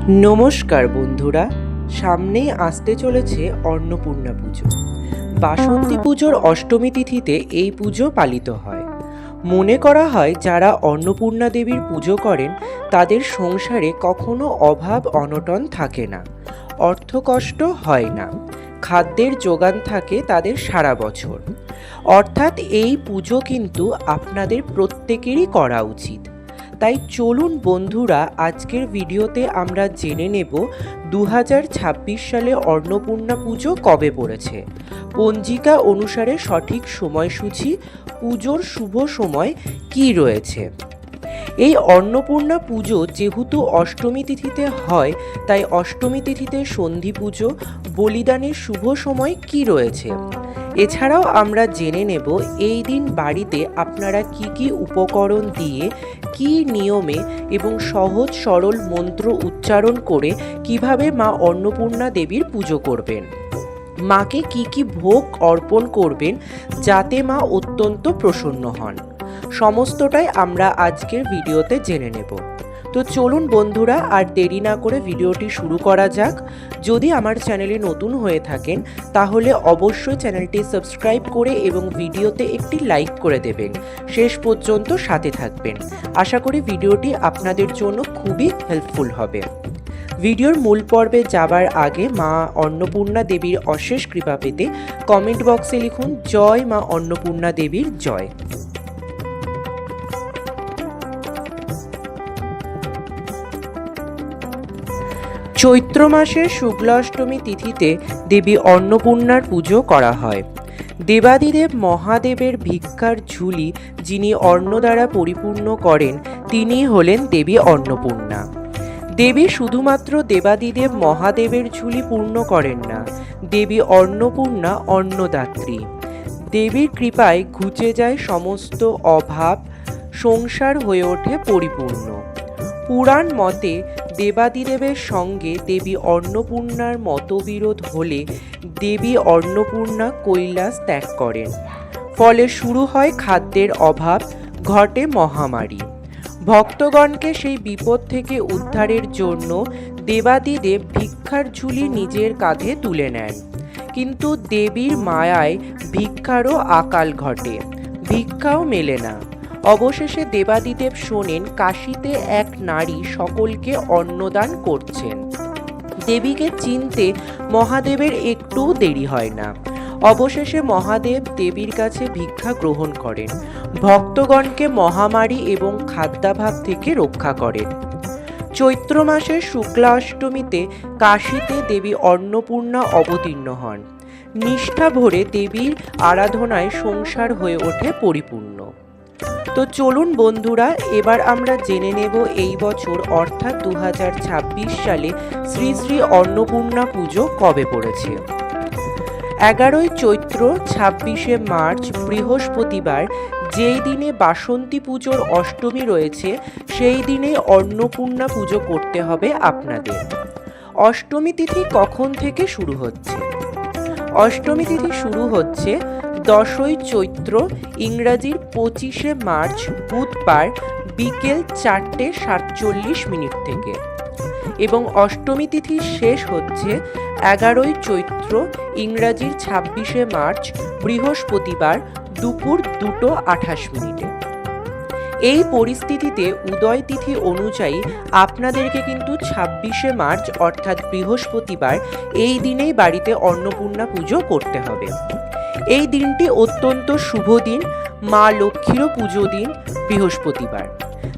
নমস্কার বন্ধুরা, সামনেই আসতে চলেছে অন্নপূর্ণা পুজো। বাসন্তী পুজোর অষ্টমী তিথিতে এই পুজো পালিত হয়। মনে করা হয় যারা অন্নপূর্ণা দেবীর পুজো করেন তাদের সংসারে কখনো অভাব অনটন থাকে না, অর্থকষ্ট হয় না, খাদ্যের যোগান থাকে তাদের সারা বছর। অর্থাৎ এই পুজো কিন্তু আপনাদের প্রত্যেকেরই করা উচিত। তাই চলুন বন্ধুরা, আজকের ভিডিওতে আমরা জেনে নেব 2026 সালে অন্নপূর্ণা পুজো কবে পড়েছে, পঞ্জিকা অনুসারে সঠিক সময়সূচি, পুজোর শুভ সময় কি রয়েছে। এই অন্নপূর্ণা পুজো যেহেতু অষ্টমী তিথিতে হয়, তাই অষ্টমী তিথিতে সন্ধি পুজো, বলিদানের শুভ সময় কি রয়েছে। এছাড়াও আমরা জেনে নেব এই দিন বাড়িতে আপনারা কি কি উপকরণ দিয়ে, কি নিয়মে এবং সহজ সরল মন্ত্র উচ্চারণ করে কিভাবে মা অন্নপূর্ণা দেবীর পুজো করবেন, মাকে কি কি ভোগ অর্পণ করবেন যাতে মা অত্যন্ত প্রসন্ন হন। সমস্তটাই আমরা আজকের ভিডিওতে জেনে নেব। তো চলুন বন্ধুরা, আর দেরি না করে ভিডিওটি শুরু করা যাক। যদি আমার চ্যানেলে নতুন হয়ে থাকেন তাহলে অবশ্যই চ্যানেলটি সাবস্ক্রাইব করে এবং ভিডিওতে একটি লাইক করে দেবেন। শেষ পর্যন্ত সাথে থাকবেন। আশা করি ভিডিওটি আপনাদের জন্য খুবই হেল্পফুল হবে। ভিডিওর মূল পর্বে যাবার আগে মা অন্নপূর্ণা দেবীর অশেষ কৃপা পেতে কমেন্ট বক্সে লিখুন জয় মা অন্নপূর্ণা দেবীর জয়। চৈত্র মাসের শুক্লা অষ্টমী তিথিতে দেবী অন্নপূর্ণার পুজো করা হয়। দেবাদিদেব মহাদেবের ভিক্ষার ঝুলি যিনি অন্ন দ্বারা পরিপূর্ণ করেন তিনি হলেন দেবী অন্নপূর্ণা। দেবী শুধুমাত্র দেবাদিদেব মহাদেবের ঝুলি পূর্ণ করেন না, দেবী অন্নপূর্ণা অন্নদাত্রী। দেবীর কৃপায় ঘুচে যায় সমস্ত অভাব, সংসার হয়ে ওঠে পরিপূর্ণ। পুরাণ মতে দেবাদিদেবের সঙ্গে দেবী অন্নপূর্ণার মতবিরোধ হলে দেবী অন্নপূর্ণা কৈলাস ত্যাগ করেন। ফলে শুরু হয় খাদ্যের অভাব, ঘটে মহামারী। ভক্তগণকে সেই বিপদ থেকে উদ্ধারের জন্য দেবাদিদেব ভিক্ষার ঝুলি নিজের কাঁধে তুলে নেন। কিন্তু দেবীর মায়ায় ভিক্ষারও আকাল ঘটে, ভিক্ষাও মেলে না। অবশেষে দেবাদিদেব শোনেন কাশীতে এক নারী সকলকে অন্নদান করছেন। দেবীকে চিনতে মহাদেবের একটু দেরি হয় না। অবশেষে মহাদেব দেবীর কাছে ভিক্ষা গ্রহণ করেন, ভক্তগণকে মহামারী এবং খাদ্যাভাব থেকে রক্ষা করেন। চৈত্র মাসের শুক্লা অষ্টমীতে কাশীতে দেবী অন্নপূর্ণা অবতীর্ণ হন। নিষ্ঠা ভরে দেবীর আরাধনায় সংসার হয়ে ওঠে পরিপূর্ণ। তো চলুন বন্ধুরা, এবার আমরা জেনে নেব এই বছর অর্থাৎ 2026 সালে শ্রী শ্রী অন্নপূর্ণা পুজো কবে পড়েছে। 11ই চৈত্র 26শে মার্চ বৃহস্পতিবার, যেই দিনে বাসন্তী পুজোর অষ্টমী রয়েছে সেই দিনে অন্নপূর্ণা পুজো করতে হবে আপনাদের। অষ্টমী তিথি কখন থেকে শুরু হচ্ছে? অষ্টমী তিথি শুরু হচ্ছে 10ই চৈত্র ইংরাজির 25শে মার্চ বুধবার বিকেল 4:47 থেকে, এবং অষ্টমী তিথি শেষ হচ্ছে 11ই চৈত্র ইংরাজির 26শে মার্চ বৃহস্পতিবার দুপুর 2:28। এই পরিস্থিতিতে উদয় তিথি অনুযায়ী আপনাদেরকে কিন্তু 26শে মার্চ অর্থাৎ বৃহস্পতিবার এই দিনেই বাড়িতে অন্নপূর্ণা পুজো করতে হবে। এই দিনটি অত্যন্ত শুভ দিন, মা লক্ষ্মীরও পুজো দিন বৃহস্পতিবার।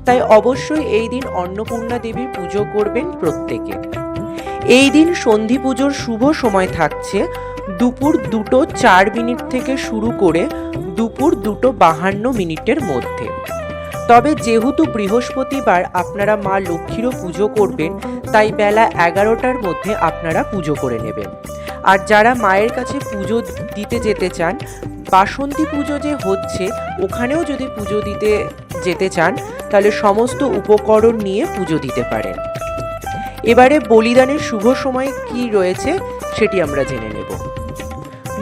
তাই অবশ্যই এই দিন অন্নপূর্ণা দেবীর পুজো করবেন প্রত্যেকে। এই দিন সন্ধি পুজোর শুভ সময় থাকছে দুপুর 2:04 থেকে শুরু করে দুপুর 2:52 মধ্যে। তবে যেহেতু বৃহস্পতিবার আপনারা মা লক্ষ্মীরও পুজো করবেন, তাই বেলা 11টার মধ্যে আপনারা পুজো করে নেবেন। আর যারা মায়ের কাছে পুজো দিতে যেতে চান, বাসন্তী পুজো যে হচ্ছে ওখানেও যদি পুজো দিতে যেতে চান তাহলে সমস্ত উপকরণ নিয়ে পুজো দিতে পারেন। এবারে বলিদানের শুভ সময় কি রয়েছে সেটি আমরা জেনে নেব।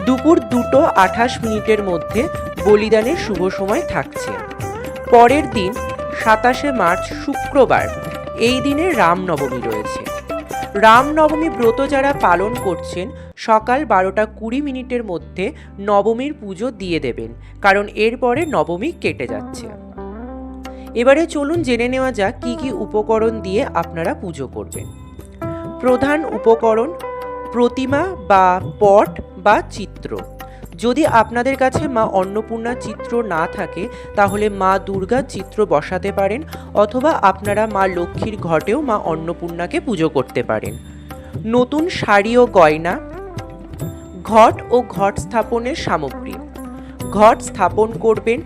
দুপুর 2:28 মধ্যে বলিদানের শুভ সময় থাকছে। পরের দিন 27শে মার্চ শুক্রবার, এই দিনে রামনবমী রয়েছে। রামনবমী ব্রত যারা পালন করছেন সকাল 12:20 মধ্যে নবমীর পুজো দিয়ে দেবেন, কারণ এরপরে নবমী কেটে যাচ্ছে। এবারে চলুন জেনে নেওয়া যাক কি কি উপকরণ দিয়ে আপনারা পুজো করবেন। প্রধান উপকরণ প্রতিমা বা পট বা চিত্র। যদি আপনাদের কাছে মা অন্নপূর্ণা চিত্র না থাকে তাহলে মা দুর্গার চিত্র বসাতে পারেন, অথবা আপনারা মা লক্ষ্মীর ঘটেও মা অন্নপূর্ণাকে পুজো করতে পারেন। নতুন শাড়ি ও গয়না, ঘট ও ঘট স্থাপনের সামগ্রী। ঘট স্থাপন করবেন।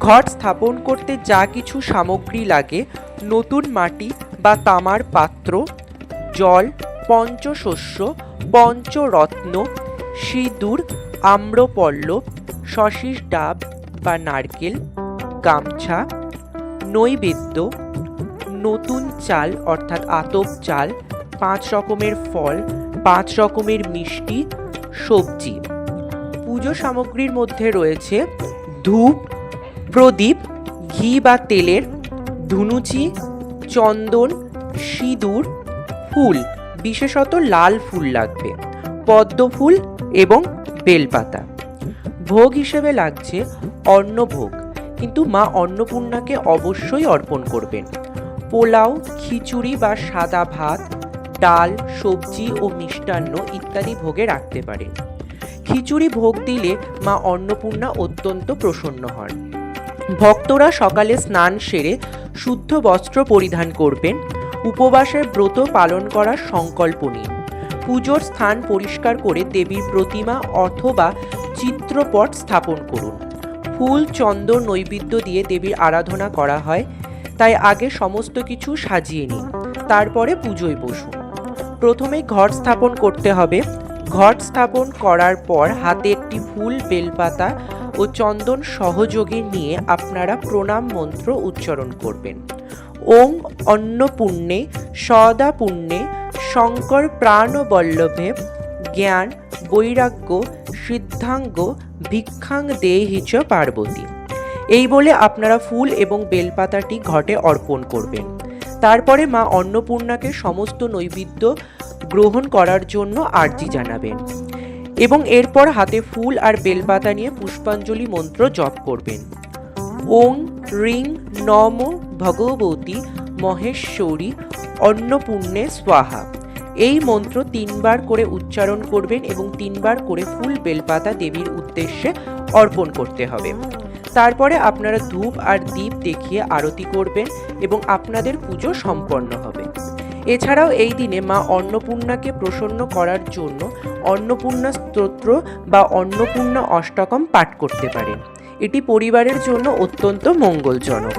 ঘট স্থাপন করতে যা কিছু সামগ্রী লাগে: নতুন মাটি বা তামার পাত্র, জল, পঞ্চশস্য, পঞ্চরত্ন, সিঁদুর, আম্রপল্লব, শশীর ডাব বা নারকেল, গামছা, নৈবেদ্য, নতুন চাল অর্থাৎ আতপ চাল, 5 রকমের ফল, 5 রকমের মিষ্টি, সবজি। পুজো সামগ্রীর মধ্যে রয়েছে ধূপ, প্রদীপ, ঘি বা তেলের, ধুনুচি, চন্দন, সিঁদুর, ফুল, বিশেষত লাল ফুল লাগবে, পদ্ম ফুল এবং বেলপাতা। ভোগ হিসেবে লাগছে অন্নভোগ, কিন্তু মা অন্নপূর্ণাকে অবশ্যই অর্পণ করবেন। পোলাও, খিচুড়ি বা সাদা ভাত, ডাল, সবজি ও মিষ্টান্ন ইত্যাদি ভোগে রাখতে পারেন। খিচুড়ি ভোগ দিলে মা অন্নপূর্ণা অত্যন্ত প্রসন্ন হন। ভক্তরা সকালে স্নান সেরে শুদ্ধ বস্ত্র পরিধান করবেন। উপবাসের ব্রত পালন করার সংকল্প নিন। পুজোর স্থান পরিষ্কার করে দেবীর প্রতিমা অথবা চিত্রপট স্থাপন করুন। ফুল, চন্দন, নৈবেদ্য দিয়ে দেবীর আরাধনা করা হয়, তাই আগে সমস্ত কিছু সাজিয়ে নিন, তারপরে পুজোয় বসুন। প্রথমে ঘট স্থাপন করতে হবে। ঘট স্থাপন করার পর হাতে একটি ফুল, বেলপাতা ও চন্দন সহযোগে নিয়ে আপনারা প্রণাম মন্ত্র উচ্চারণ করবেন। ওং অন্নপূর্ণে সদা পুণ্যে শঙ্কর প্রাণবল্লভে জ্ঞান বৈরাগ্য সিদ্ধাঙ্গ ভিক্ষাং দেহি চ পার্বতী। এই বলে আপনারা ফুল এবং বেলপাতাটি ঘটে অর্পণ করবেন। তারপরে মা অন্নপূর্ণাকে সমস্ত নৈবেদ্য গ্রহণ করার জন্য আর্জি জানাবেন এবং এরপর হাতে ফুল আর বেলপাতা নিয়ে পুষ্পাঞ্জলি মন্ত্র জপ করবেন। ওং রিং নম ভগবতী মহেশ্বরী অন্নপূর্ণে স্বাহা। এই মন্ত্র 3 বার করে উচ্চারণ করবেন এবং 3 বার করে ফুল, বেলপাতা দেবীর উদ্দেশ্যে অর্পণ করতে হবে। তারপরে আপনারা ধূপ আর দীপ দেখিয়ে আরতি করবেন এবং আপনাদের পুজো সম্পন্ন হবে। এছাড়াও এই দিনে মা অন্নপূর্ণাকে প্রসন্ন করার জন্য অন্নপূর্ণা স্তোত্র বা অন্নপূর্ণা অষ্টকম পাঠ করতে পারেন। এটি পরিবারের জন্য অত্যন্ত মঙ্গলজনক।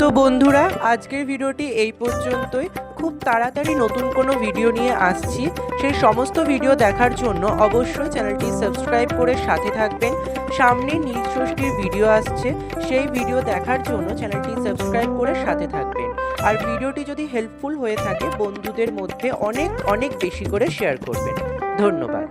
তো বন্ধুরা, আজকের ভিডিওটি এই পর্যন্তই। খুব তাড়াতাড়ি নতুন কোনো ভিডিও নিয়ে আসছি। সেই সমস্ত ভিডিও দেখার জন্য অবশ্যই চ্যানেলটি সাবস্ক্রাইব করে সাথে থাকবেন। সামনে নীলষষ্ঠীর ভিডিও আসছে, সেই ভিডিও দেখার জন্য চ্যানেলটি সাবস্ক্রাইব করে সাথে থাকবেন। আর ভিডিওটি যদি হেল্পফুল হয়ে থাকে বন্ধুদের মধ্যে অনেক বেশি করে শেয়ার করবেন। ধন্যবাদ।